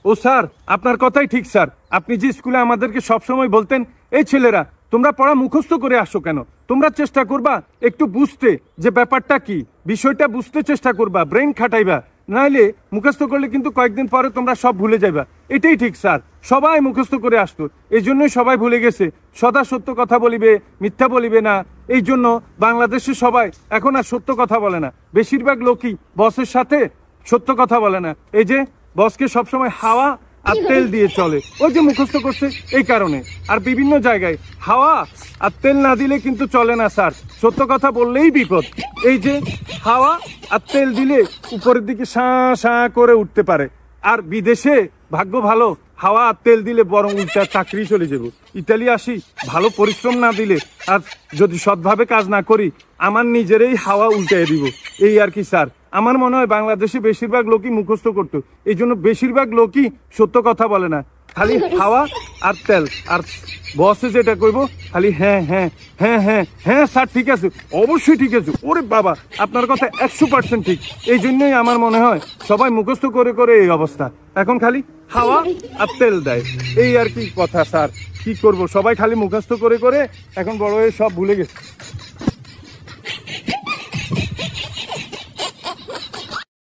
ও sir, আপনার কথাই ঠিক স্যার। আপনি যে স্কুলে আমাদেরকে সবসময় বলতেন, এই ছেলেরা তোমরা পড়া মুখস্থ করে আসো কেন, তোমরা চেষ্টা করবা একটু বুঝতে যে ব্যাপারটা কি, বিষয়টা বুঝতে চেষ্টা করবা, ব্রেন খাটাইবা, নাইলে মুখস্থ করলে কিন্তু কয়েকদিন পরে তোমরা সব ভুলে যাইবা। এটাই ঠিক স্যার, সবাই মুখস্থ করে আসতো, এই জন্যই সবাই ভুলে গেছে। সদা সত্য কথা বলিবে, মিথ্যা বলিবে না, এই জন্য বাংলাদেশে সবাই এখন আর সত্য কথা বলে না। বেশিরভাগ লোকই বসের সাথে সত্য কথা বলে না। এই যে বসকে সবসময় হাওয়া আর তেল দিয়ে চলে, ওই যে মুখস্থ করছে এই কারণে। আর বিভিন্ন জায়গায় হাওয়া আর তেল না দিলে কিন্তু চলে না স্যার, সত্য কথা বললেই বিপদ। এই যে হাওয়া আর তেল দিলে উপরের দিকে শাঁ শাঁ করে উঠতে পারে, আর বিদেশে ভাগ্য ভালো, হাওয়া আর তেল দিলে বরং উল্টা চাকরি চলে যাব। ইতালি আসি, ভালো পরিশ্রম না দিলে আর যদি সৎভাবে কাজ না করি, আমার নিজেরই হাওয়া উল্টাই দিব। এই আর কি স্যার, আমার মনে হয় বাংলাদেশে বেশিরভাগ লোকই মুখস্থ করতো, এই জন্য বেশিরভাগ লোকই সত্য কথা বলে না, খালি হাওয়া আর তেল। আর বসে যেটা কইব খালি হ্যাঁ হ্যাঁ হ্যাঁ হ্যাঁ হ্যাঁ স্যার ঠিক আছে, অবশ্যই ঠিক আছে, ওরে বাবা আপনার কথা 100% ঠিক। এই জন্যই আমার মনে হয় সবাই মুখস্থ করে করে এই অবস্থা, এখন খালি হাওয়া আর তেল দেয়। এই আর কি কথা স্যার, কি করব, সবাই খালি মুখস্থ করে করে এখন বড় হয়ে সব ভুলে গেছে।